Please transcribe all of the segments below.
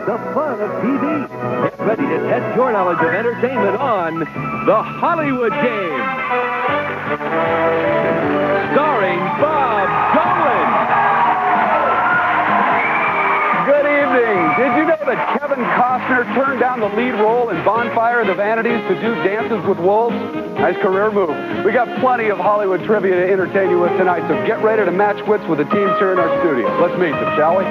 the fun of TV. Get ready to test your knowledge of entertainment on The Hollywood Game. Starring Bob Dolan. Good evening. Did you know that Kevin Costner turned down the lead role in Bonfire of the Vanities to do Dances with Wolves? Nice career move. We got plenty of Hollywood trivia to entertain you with tonight, so get ready to match wits with the teams here in our studio. Let's meet them, shall we?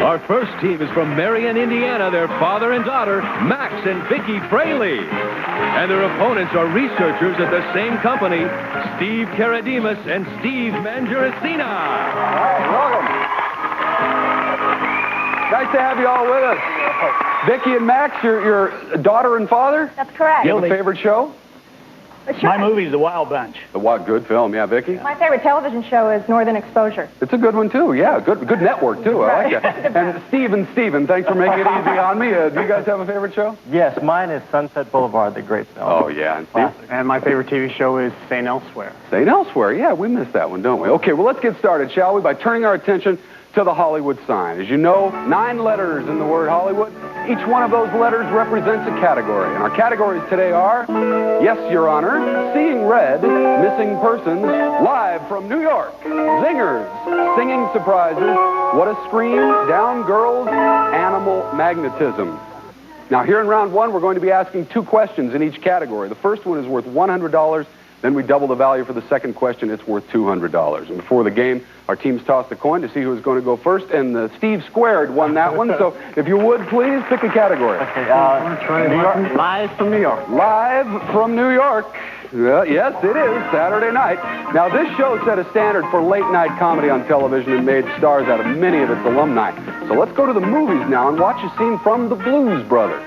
Our first team is from Marion, Indiana. Their father and daughter, Max and Vicki Fraley. And their opponents are researchers at the same company, Steve Karadimas and Steve Mangiaracina. All right, welcome. Nice to have you all with us. Vicki and Max, your daughter and father? That's correct. You have a favorite show? Sure. My movie's The Wild Bunch. The what? Good film, yeah, Vicki? My favorite television show is Northern Exposure. It's a good one, too, yeah. Good network, too. I like that. And Steven, thanks for making it easy on me. Do you guys have a favorite show? Yes, mine is Sunset Boulevard, the great film. Oh, yeah. And Steve? And my favorite TV show is St. Elsewhere. St. Elsewhere, yeah, we missed that one, don't we? Okay, well, let's get started, shall we, by turning our attention to the Hollywood sign. As you know, 9 letters in the word Hollywood. Each one of those letters represents a category. And our categories today are, yes, Your Honor, Seeing Red, Missing Persons, Live from New York, Zingers, Singing Surprises, What a Scream, Down Girls, Animal Magnetism. Now, here in round 1, we're going to be asking 2 questions in each category. The first one is worth $100. Then we double the value for the second question. It's worth $200. And before the game, our teams tossed a coin to see who was going to go first, and Steve Squared won that one. So if you would, please pick a category. Okay, New York. Live from New York. Live from New York. Yes, it is, Saturday night. Now, this show set a standard for late-night comedy on television and made stars out of many of its alumni. So let's go to the movies now and watch a scene from The Blues Brothers.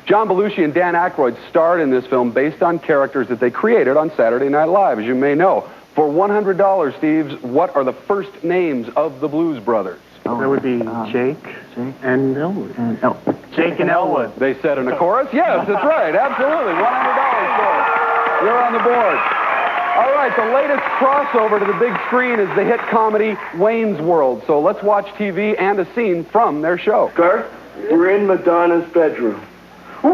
John Belushi and Dan Aykroyd starred in this film based on characters that they created on Saturday Night Live, as you may know. For $100, Steves, what are the first names of the Blues Brothers? That would be Jake and Elwood. Jake and Elwood. They said in the chorus? Yes, that's right. Absolutely. $100 for it. You're on the board. All right, the latest crossover to the big screen is the hit comedy Wayne's World. So let's watch TV and a scene from their show. Kurt, we're in Madonna's bedroom. Whoa!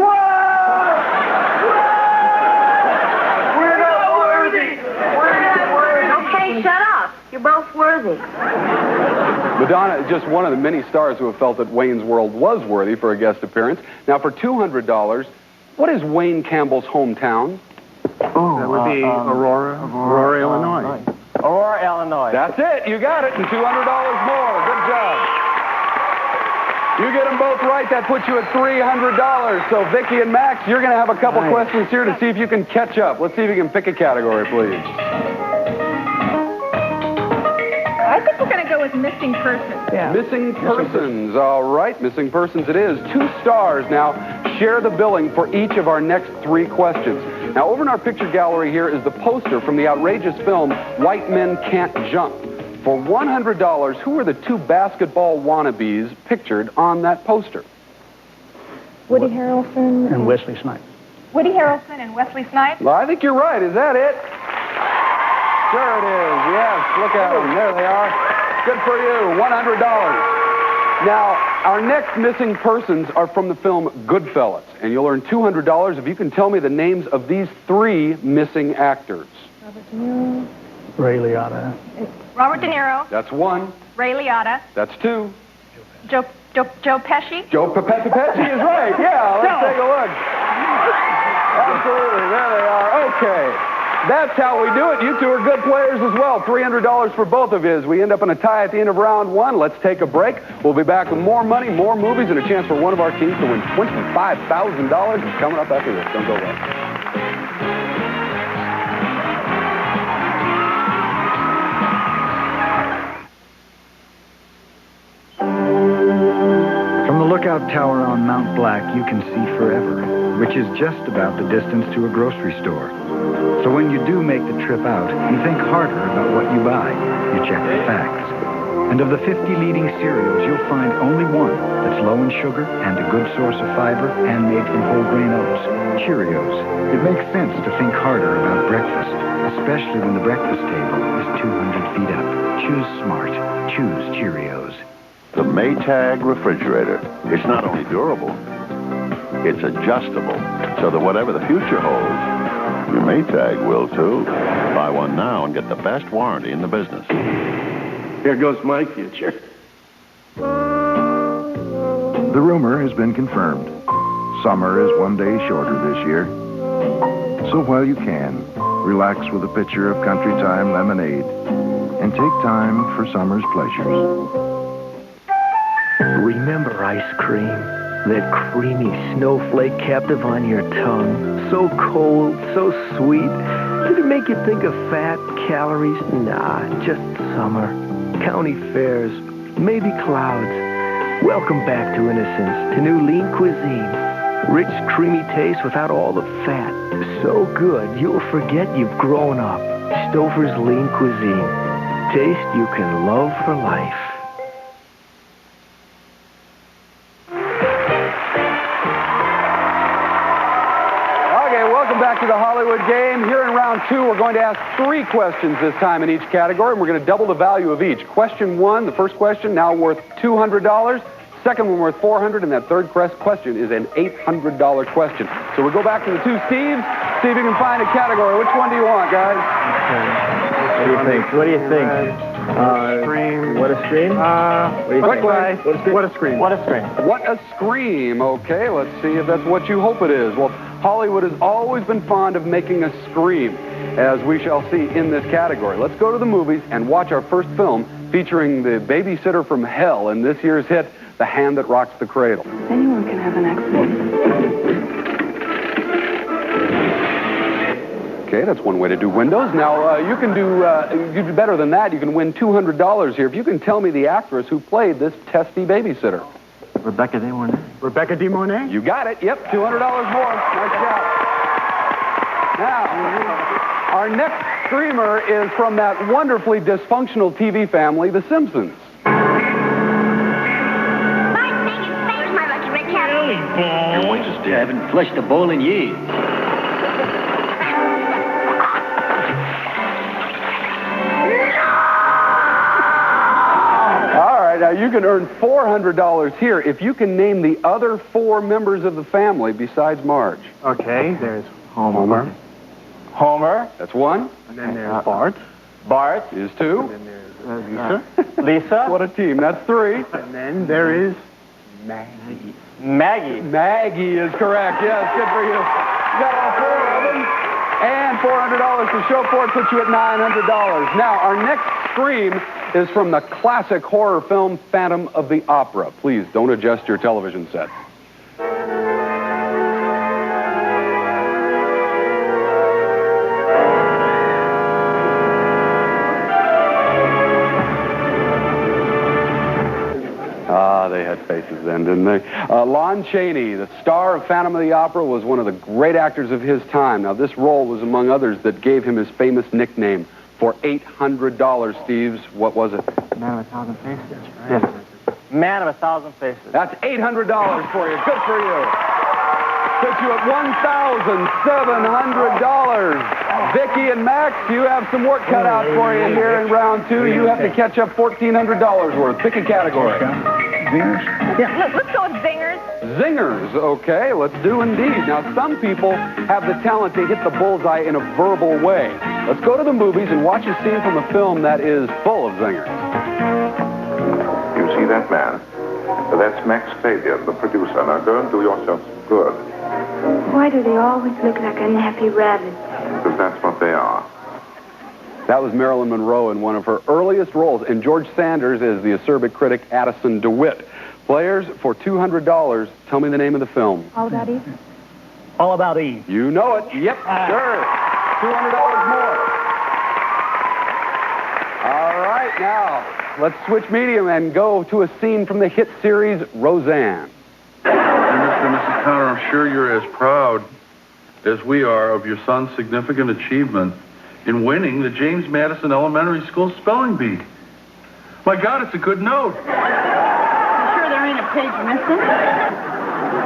We're not worthy! We're not worthy! Okay, shut up. You're both worthy. Madonna is just one of the many stars who have felt that Wayne's World was worthy for a guest appearance. Now, for $200, what is Wayne Campbell's hometown? Oh, that would be Aurora, Illinois. Aurora, Illinois. That's it. You got it. And $200 more. Good job. You get them both right. That puts you at $300. So, Vicki and Max, you're going to have a couple questions here to see if you can catch up. Let's see if you can pick a category, please. I think we're going to go with Missing Persons. Yeah. Missing Persons. All right, Missing Persons it is. 2 stars now share the billing for each of our next 3 questions. Now, over in our picture gallery here is the poster from the outrageous film White Men Can't Jump. For $100, who are the 2 basketball wannabes pictured on that poster? Woody Harrelson And Wesley Snipes. Woody Harrelson and Wesley Snipes. Well, I think you're right. Is that it? Sure it is. Yes, look at them. There they are. Good for you. $100. Now, our next missing persons are from the film Goodfellas, and you'll earn $200 if you can tell me the names of these 3 missing actors. Robert De Niro. Ray Liotta. Robert De Niro. That's 1. Ray Liotta. That's 2. Joe Pesci. Joe Pesci is right. Yeah, let's take a look. Absolutely. There they are. Okay. That's how we do it. You 2 are good players as well. $300 for both of you. As we end up in a tie at the end of round 1, let's take a break. We'll be back with more money, more movies, and a chance for one of our teams to win $25,000. It's coming up after this. Don't go away. From the lookout tower on Mount Black, you can see forever, which is just about the distance to a grocery store. So when you do make the trip out, you think harder about what you buy. You check the facts. And of the 50 leading cereals, you'll find only one that's low in sugar and a good source of fiber and made from whole grain oats, Cheerios. It makes sense to think harder about breakfast, especially when the breakfast table is 200 feet up. Choose smart. Choose Cheerios. The Maytag refrigerator. It's not only durable, it's adjustable, so that whatever the future holds, your Maytag will too. Buy one now and get the best warranty in the business. Here goes my future. The rumor has been confirmed. Summer is one day shorter this year. So while you can, relax with a pitcher of Country Time lemonade and take time for summer's pleasures. Remember ice cream? That creamy snowflake captive on your tongue. So cold, so sweet. Did it make you think of fat, calories? Nah, just summer. County fairs, maybe clouds. Welcome back to innocence, to new lean cuisine. Rich, creamy taste without all the fat. So good, you'll forget you've grown up. Stouffer's Lean Cuisine. Taste you can love for life. Welcome back to the Hollywood game. Here in round 2, we're going to ask 3 questions this time in each category, and we're going to double the value of each. Question 1, the first question, now worth $200. Second one worth $400, and that third question is an $800 question. So we'll go back to the 2 Steves, see if you can find a category. Which one do you want, guys? What do you think? What do you think? Scream. What a scream? What a scream. What a scream. What a scream. What a scream. Okay, let's see if that's what you hope it is. Well, Hollywood has always been fond of making a scream, as we shall see in this category. Let's go to the movies and watch our first film featuring the babysitter from hell in this year's hit, The Hand That Rocks the Cradle. Anyone can have an accident. Okay, that's one way to do windows. Now, you can do better than that. You can win $200 here if you can tell me the actress who played this testy babysitter. Rebecca De Mornay. Rebecca De Mornay? You got it. Yep, $200 more. Nice job. Now, our next screamer is from that wonderfully dysfunctional TV family, The Simpsons. My lucky red cap. Now, wait just I haven't flushed a bowl in years. Now, you can earn $400 here if you can name the other 4 members of the family besides Marge. Okay, there's Homer. Homer. That's 1. And then there's Bart. Bart. Is 2. And then there's Lisa. Lisa. What a team. That's 3. And then there is Maggie. Maggie. Maggie is correct. Yes, good for you. You got all 4 of them. And $400 to show for it puts you at $900. Now, our next scream is from the classic horror film Phantom of the Opera. Please don't adjust your television set. They had faces then, didn't they? Lon Chaney, the star of Phantom of the Opera, was one of the great actors of his time. Now, this role was among others that gave him his famous nickname. For $800, Steves, what was it? Man of 1,000 Faces. Right. Yes. Man of 1,000 Faces. That's $800 for you. Good for you. Puts you at $1,700. Vicki and Max, you have some work cut out for you here in round 2. You have to catch up $1,400 worth. Pick a category. Zingers? Yeah. Let's go with zingers. Zingers, okay, let's do indeed. Now, some people have the talent to hit the bullseye in a verbal way. Let's go to the movies and watch a scene from a film that is full of zingers. You see that man? That's Max Fabian, the producer. Now, go and do yourself good. Why do they always look like unhappy rabbits? Because that's what they are. That was Marilyn Monroe in one of her earliest roles, and George Sanders is the acerbic critic Addison DeWitt. Players, for $200, tell me the name of the film. All About Eve? All About Eve. You know it. Yep, sure. $200 more. All right, now, let's switch medium and go to a scene from the hit series Roseanne. Mr. and Mrs. Connor, I'm sure you're as proud as we are of your son's significant achievement in winning the James Madison Elementary School Spelling Bee. My God, it's a good note. I'm sure there ain't a page missing.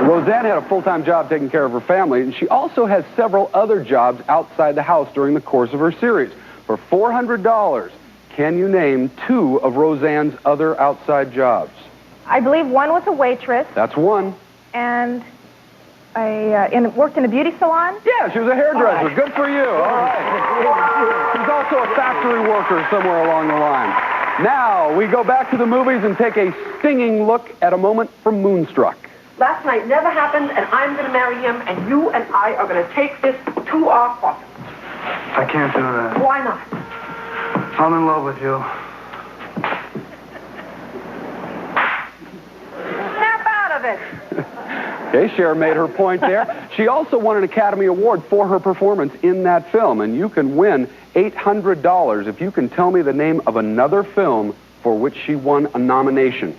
Roseanne had a full-time job taking care of her family, and she also has several other jobs outside the house during the course of her series. For $400, can you name 2 of Roseanne's other outside jobs? I believe one was a waitress, That's one. and worked in a beauty salon. Yeah, she was a hairdresser. Good for you. All right. She's also a factory worker somewhere along the line. Now, we go back to the movies and take a stinging look at a moment from Moonstruck. Last night never happened, and I'm going to marry him, and you and I are going to take this to our coffin. I can't do that. Why not? I'm in love with you. Snap out of it. Okay, Cher made her point there. She also won an Academy Award for her performance in that film, and you can win $800 if you can tell me the name of another film for which she won a nomination.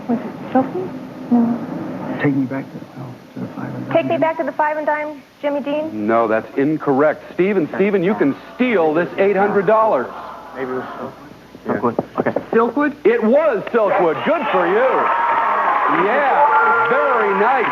Was it Sophie? No. Take me back to the 5 and dime. Take Me Back to the 5 and Dime, Jimmy Dean? No, that's incorrect. Steven, you can steal this $800. Maybe it was Silkwood. Okay. Silkwood? It was Silkwood. Good for you. Yeah, very nice.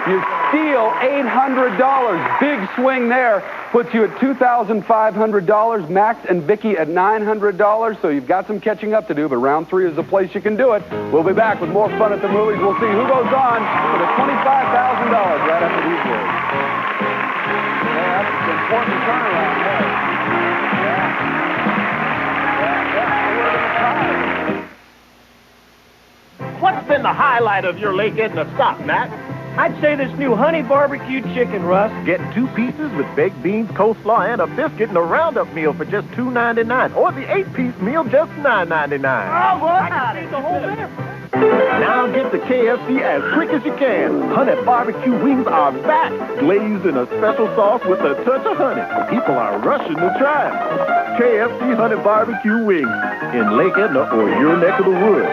You steal $800. Big swing there. Puts you at $2,500. Max and Vicky at $900. So you've got some catching up to do, but round 3 is the place you can do it. We'll be back with more fun at the movies. We'll see who goes on for the $25,000 right after these words. Yeah, that's an important turnaround there. What's been the highlight of your Lake Edna stop, Matt? I'd say this new honey barbecue chicken, Russ. Get 2 pieces with baked beans, coleslaw, and a biscuit and a roundup meal for just $2.99. Or the 8-piece meal, just $9.99. Oh, well, I can see the whole there. Now get to KFC as quick as you can. Honey barbecue wings are back, glazed in a special sauce with a touch of honey. People are rushing to try them. KFC honey barbecue wings in Lake Edna or your neck of the woods.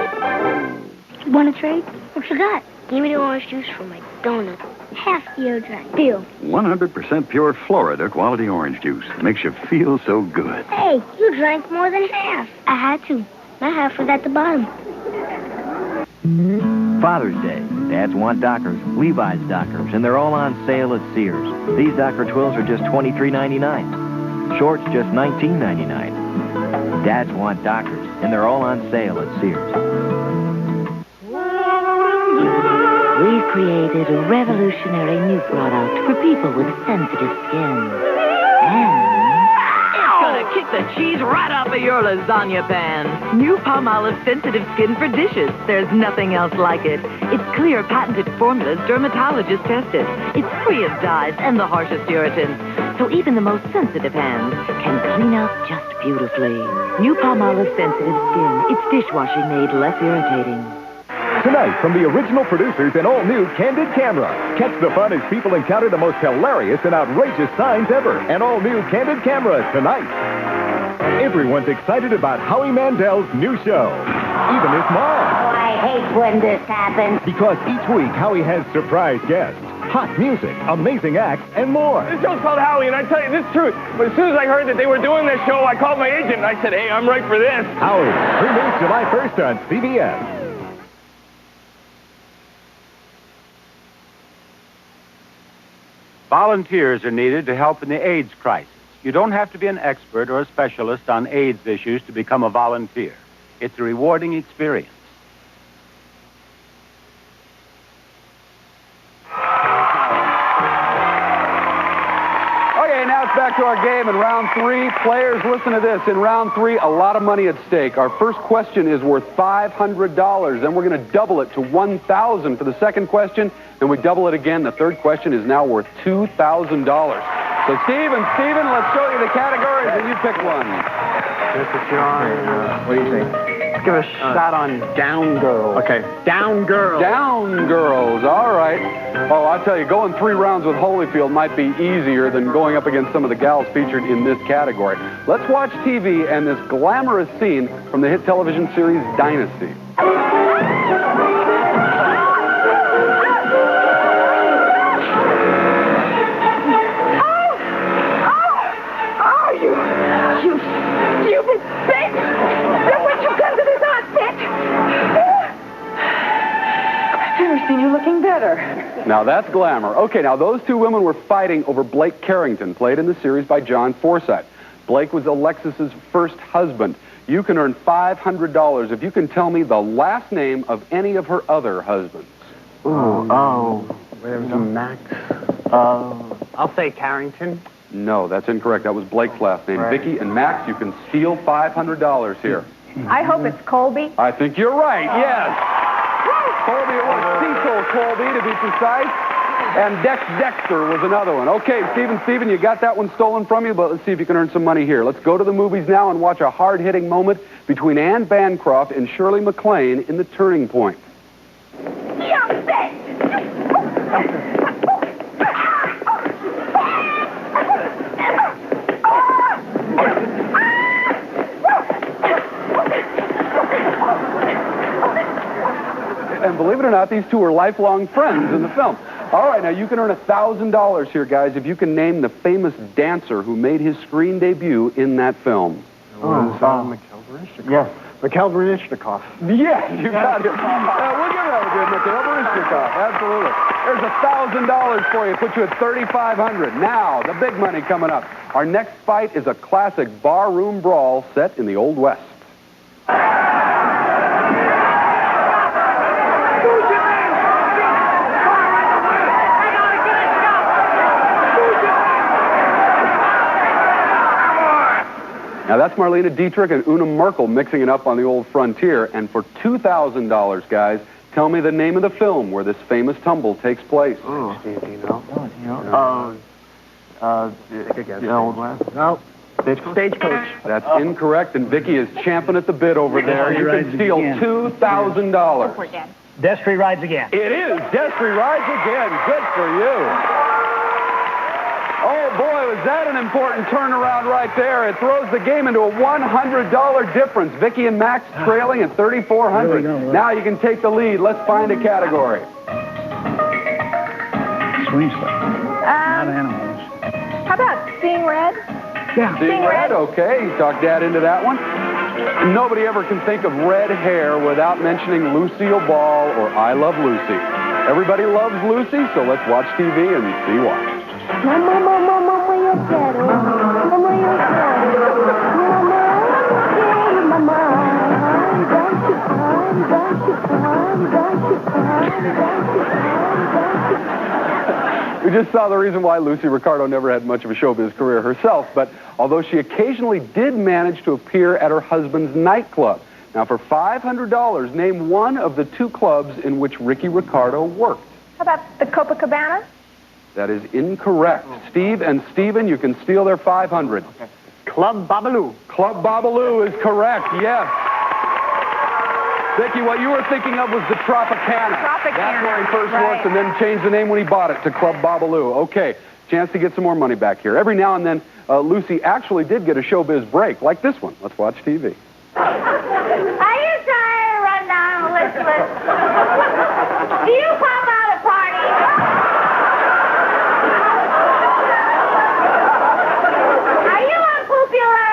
Want to trade? What you got? Give me the orange juice for my donut. Half your drink. Deal. 100% pure Florida quality orange juice. Makes you feel so good. Hey, you drank more than half. I had to. My half was at the bottom. Father's Day. Dads want Dockers, Levi's Dockers, and they're all on sale at Sears. These Docker 12s are just $23.99. Shorts just $19.99. Dads want Dockers, and they're all on sale at Sears. We've created a revolutionary new product for people with sensitive skin. And it's gonna kick the cheese right off of your lasagna pan. New Palmolive Sensitive Skin for dishes. There's nothing else like it. Its clear, patented formulas dermatologist tested. It's free of dyes and the harshest irritants. So even the most sensitive hands can clean up just beautifully. New Palmolive Sensitive Skin. It's dishwashing made less irritating. Tonight, from the original producers and all-new Candid Camera. Catch the fun as people encounter the most hilarious and outrageous signs ever. An all-new Candid Camera tonight. Everyone's excited about Howie Mandel's new show. Even his mom. oh, I hate when this happens. Because each week, Howie has surprise guests, hot music, amazing acts, and more. This show's called Howie, and I tell you this truth. But as soon as I heard that they were doing this show, I called my agent and I said, hey, I'm right for this. Howie, premieres July 1st on CBS. Volunteers are needed to help in the AIDS crisis. You don't have to be an expert or a specialist on AIDS issues to become a volunteer. It's a rewarding experience. Okay, now it's back to our game in round 3. Players, listen to this. In round 3, a lot of money at stake. Our first question is worth $500. Then we're going to double it to $1,000 for the second question. Then we double it again. The third question is now worth $2,000. So, Steven, let's show you the categories, and you pick one. What do you think? Let's give a shot on Down Girls. Okay, Down Girls. Down Girls, all right. Oh, I'll tell you, going 3 rounds with Holyfield might be easier than going up against some of the gals featured in this category. Let's watch TV and this glamorous scene from the hit television series Dynasty. You stupid bitch! Now that's glamour. Okay, now those two women were fighting over Blake Carrington, played in the series by John Forsythe. Blake was Alexis's first husband. You can earn $500 if you can tell me the last name of any of her other husbands. There's a Max. I'll say Carrington. No, that's incorrect. That was Blake's last name. Right. Vicki and Max, you can steal $500 here. I hope it's Colby. I think you're right, yes. Colby, it was Cecil Colby, to be precise. And Dexter was another one. Okay, Stephen, you got that one stolen from you, but let's see if you can earn some money here. Let's go to the movies now and watch a hard-hitting moment between Anne Bancroft and Shirley MacLaine in The Turning Point. Young bitch! And believe it or not, these two are lifelong friends in the film. All right, now you can earn $1,000 here, guys, if you can name the famous dancer who made his screen debut in that film. Mikhail Baryshnikov. Yes, Mikhail Baryshnikov. Yeah, you got it. We'll give that a good Mikhail Baryshnikov. Absolutely. There's $1,000 for you. Put you at $3,500. Now, the big money coming up. Our next fight is a classic barroom brawl set in the Old West. Now, that's Marlene Dietrich and Una Merkel mixing it up on the old frontier. And for $2,000, guys, tell me the name of the film where this famous tumble takes place. Steve, do you know? The Old West? No. Stagecoach. That's incorrect, and Vicki is champing at the bit over there. You can steal $2,000. Destry Rides Again. It is Destry Rides Again. Good for you. Oh, boy, was that an important turnaround right there. It throws the game into a $100 difference. Vicki and Max trailing at $3,400. Now you can take the lead. Let's find a category. Swing stuff. Not animals. How about Seeing Red? Yeah. Seeing Red, okay. You talked Dad into that one. Nobody ever can think of red hair without mentioning Lucille Ball or I Love Lucy. Everybody loves Lucy, so let's watch TV and see why. Mama, yo quiero. Mama, yo quiero. Mama, don't you come, don't you come, don't you come, don't you come. We just saw the reason why Lucy Ricardo never had much of a showbiz career herself, but although she occasionally did manage to appear at her husband's nightclub. Now, for $500, name one of the two clubs in which Ricky Ricardo worked. How about the Copacabana? That is incorrect. Steve and Stephen, you can steal their $500. Okay. Club Babalu. Club Babalu is correct, yes. Vicki, what you were thinking of was the Tropicana. That's where he first worked and then changed the name when he bought it to Club Babalu. Okay, chance to get some more money back here. Every now and then, Lucy actually did get a showbiz break, like this one. Let's watch TV. Are you trying to run down Elizabeth? Do you pop out a party? Are you unpopular?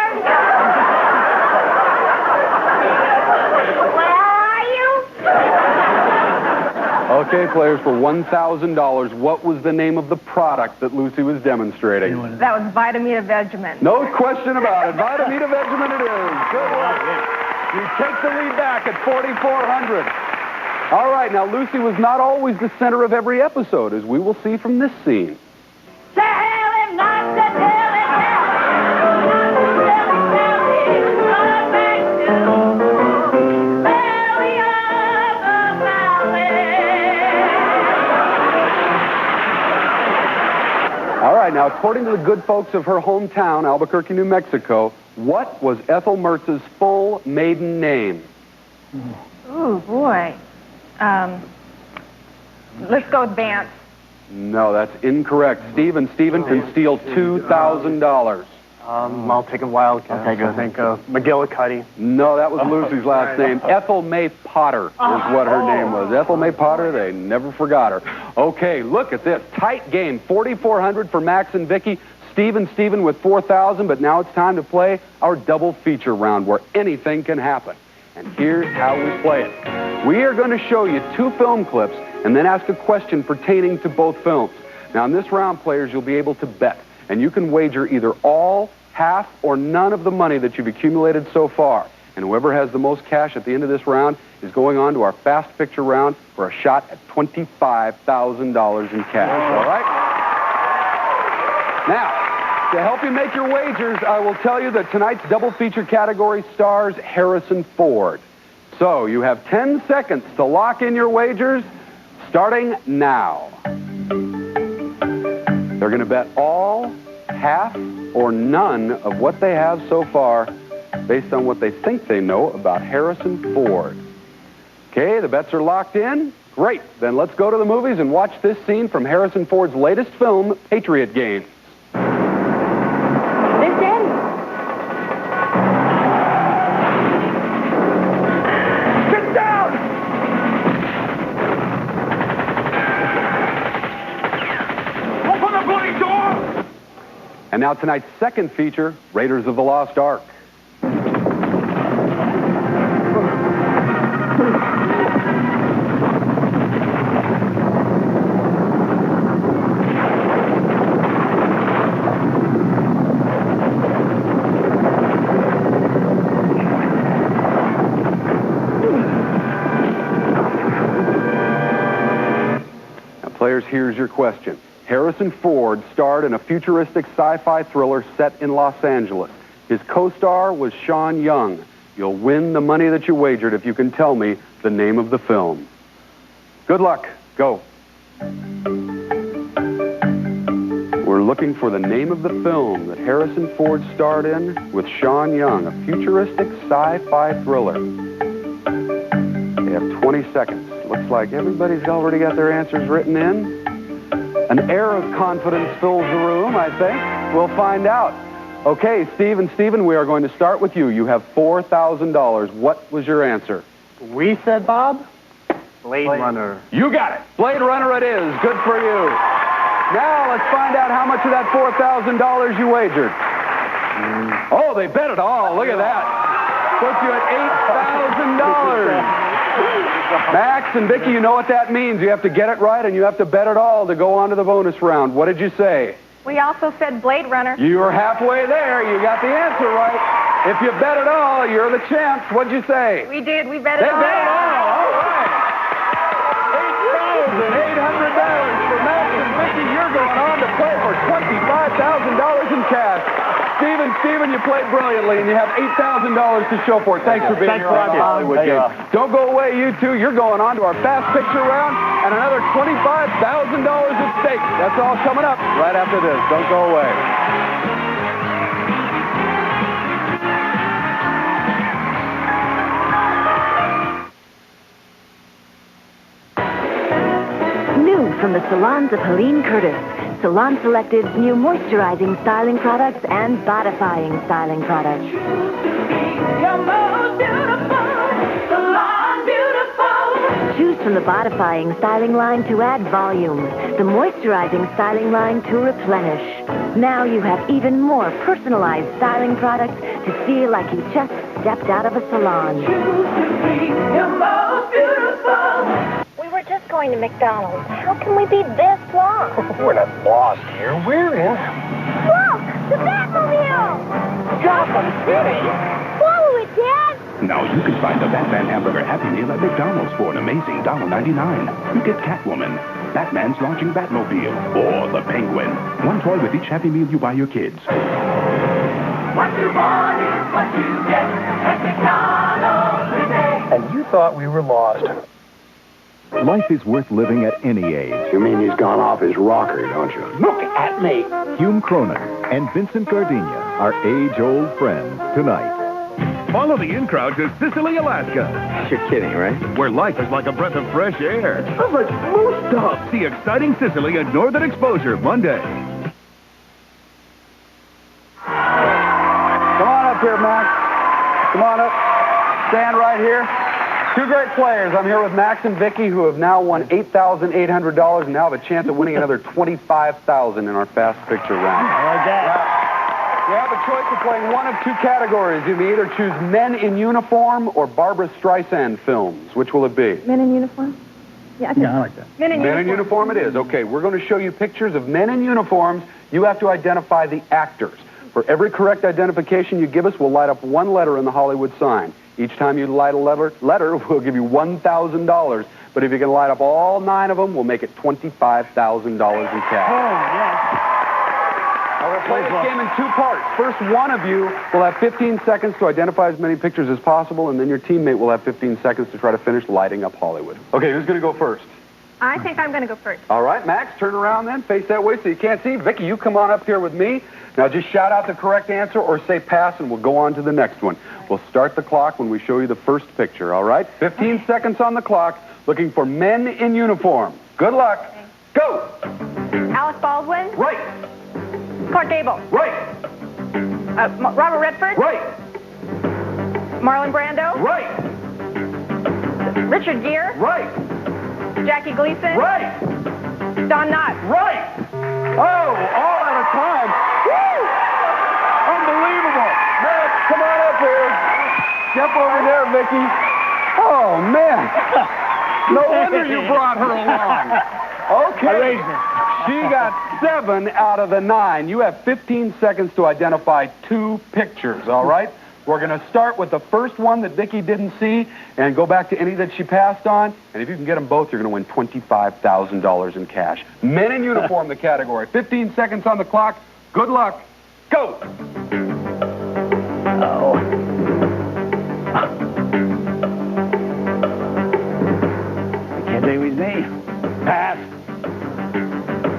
Okay, players, for $1,000, what was the name of the product that Lucy was demonstrating? That was Vitamita Vegemin. No question about it. Vitamita Vegemin it is. Good luck. You take the lead back at $4,400. All right, now Lucy was not always the center of every episode, as we will see from this scene. Tell him not to tell him All right, now, according to the good folks of her hometown, Albuquerque, New Mexico, what was Ethel Mertz's full maiden name? Ooh, boy. Let's go with Vance. No, that's incorrect. Steve and Stephen can steal $2,000. I'll take a wild guess. Okay, good. I think McGillicuddy. No, that was Lucy's last name. Ethel May Potter is what her name was. Ethel May Potter, they never forgot her. Okay, look at this. Tight game. $4,400 for Max and Vicki. Steve and Stephen with $4,000, but now it's time to play our double feature round where anything can happen. And here's how we play it. We are going to show you two film clips, and then ask a question pertaining to both films. Now, in this round, players, you'll be able to bet, and you can wager either all, half, or none of the money that you've accumulated so far. And whoever has the most cash at the end of this round is going on to our Fast Picture round for a shot at $25,000 in cash, all right? Now, to help you make your wagers, I will tell you that tonight's double feature category stars Harrison Ford. So, you have 10 seconds to lock in your wagers, starting now. They're going to bet all, half, or none of what they have so far based on what they think they know about Harrison Ford. Okay, the bets are locked in. Great. Then let's go to the movies and watch this scene from Harrison Ford's latest film, Patriot Games. This end. Sit down! Open the bloody door! And now tonight's second feature, Raiders of the Lost Ark. Players, here's your question. Harrison Ford starred in a futuristic sci-fi thriller set in Los Angeles. His co-star was Sean Young. You'll win the money that you wagered if you can tell me the name of the film. Good luck. Go. We're looking for the name of the film that Harrison Ford starred in with Sean Young, a futuristic sci-fi thriller. They have 20 seconds. Looks like everybody's already got their answers written in. An air of confidence fills the room, I think. We'll find out. Okay, Steve and Stephen, we are going to start with you. You have $4,000. What was your answer? We said, Bob? Blade Runner. You got it. Blade Runner it is. Good for you. Now let's find out how much of that $4,000 you wagered. Oh, they bet it all. Look at that. Puts you at $8,000. Max and Vicki, you know what that means. You have to get it right and you have to bet it all to go on to the bonus round. What did you say? We also said Blade Runner. You were halfway there. You got the answer right. If you bet it all, you're the champs. What'd you say? We did. We bet it all. They bet it all. All right. $8,800 for Max and Vicki. You're going on to play for $25,000 in cash. Stephen, you played brilliantly, and you have $8,000 to show for it. Thanks for being here on the Hollywood Game. Don't go away, you two. You're going on to our Fast Picture round, and another $25,000 at stake. That's all coming up right after this. Don't go away. New from the salons of Helene Curtis. Salon Selected's new moisturizing styling products and bodifying styling products. Choose from the bodifying styling line to add volume, the moisturizing styling line to replenish. Now you have even more personalized styling products to feel like you just stepped out of a salon. We were just going to McDonald's. How can we be this lost? We're not lost here. We're in Look! The Batmobile! Gotham City. Follow it, Dad! Now you can find the Batman Hamburger Happy Meal at McDonald's for an amazing $1.99. You get Catwoman, Batman's launching Batmobile, or the Penguin. One toy with each Happy Meal you buy your kids. What you want is what you get at McDonald's today. And you thought we were lost. Life is worth living at any age. You mean he's gone off his rocker, don't you? Look at me. Hume Cronin and Vincent Gardenia are age-old friends tonight. Follow the in-crowd to Sicily, Alaska. You're kidding, right? Where life is like a breath of fresh air. Smells like moose stuff. See Exciting Sicily at Northern Exposure Monday. Come on up here, Max. Come on up. Stand right here. Two great players. I'm here with Max and Vicki, who have now won $8,800 and now have a chance of winning another $25,000 in our Fast Picture round. I like that. You have a choice of playing one of two categories. You may either choose Men in Uniform or Barbra Streisand films. Which will it be? Men in uniform? Yeah, I like that. Men in uniform it is. Okay, we're going to show you pictures of men in uniforms. You have to identify the actors. For every correct identification you give us, we'll light up one letter in the Hollywood sign. Each time you light a letter, we'll give you $1,000. But if you can light up all 9 of them, we'll make it $25,000 in cash. Oh, yes. Now, we'll play this game in 2 parts. First, one of you will have 15 seconds to identify as many pictures as possible, and then your teammate will have 15 seconds to try to finish lighting up Hollywood. Okay, who's going to go first? I think I'm going to go first. All right, Max, turn around then. Face that way so you can't see. Vicky, you come on up here with me. Now, just shout out the correct answer or say pass, and we'll go on to the next one. We'll start the clock when we show you the first picture, all right? 15 seconds on the clock, looking for men in uniform. Good luck. Go! Alec Baldwin. Right. Clark Gable. Right. Robert Redford. Right. Marlon Brando. Right. Richard Gere. Right. Jackie Gleason. Right. Don Knotts. Right. Oh, all at a time. Woo! Unbelievable. Max, come on up here. Jump over there, Vicky. Oh, man. No wonder you brought her along. Okay. She got 7 out of the 9. You have 15 seconds to identify 2 pictures, all right? We're going to start with the first one that Vicky didn't see and go back to any that she passed on. And if you can get them both, you're going to win $25,000 in cash. Men in uniform, the category. 15 seconds on the clock. Good luck. Go. Oh. I can't think of his name. Pass.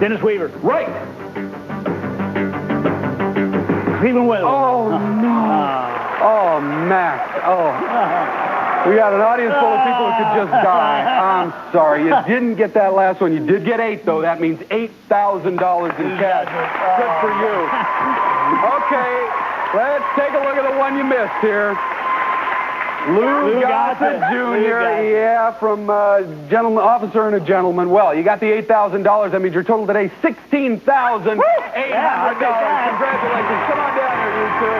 Dennis Weaver. Right. Cleveland Weather. Oh, no. Oh, Max. Oh. We got an audience full of people who could just die. I'm sorry. You didn't get that last one. You did get 8, though. That means $8,000 in cash. Good for you. Okay. Let's take a look at the one you missed here. Lou Gossett Jr., yeah, from gentleman, officer and a gentleman. Well, you got the $8,000. That means your total today is $16,800. Congratulations. Come on down here, you two.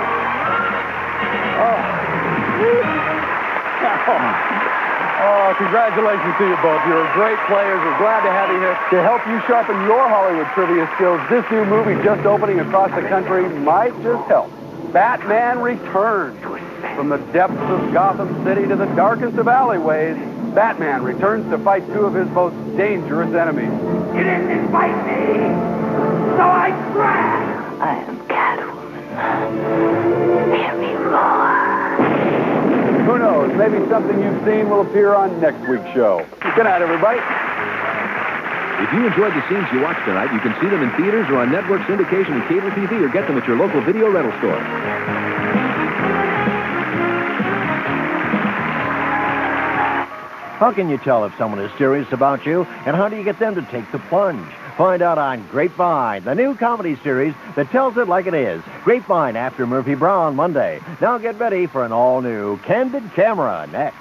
Oh, congratulations to you both. You're great players. We're glad to have you here. To help you sharpen your Hollywood trivia skills, this new movie just opening across the country might just help. Batman Returns. From the depths of Gotham City to the darkest of alleyways, Batman returns to fight 2 of his most dangerous enemies. You didn't invite me, so I crashed. I am Catwoman. Hear me roar. Who knows? Maybe something you've seen will appear on next week's show. Good night, everybody. If you enjoyed the scenes you watched tonight, you can see them in theaters or on network syndication and cable TV or get them at your local video rental store. How can you tell if someone is serious about you, and how do you get them to take the plunge? Find out on Grapevine, the new comedy series that tells it like it is. Grapevine after Murphy Brown Monday. Now get ready for an all-new Candid Camera next.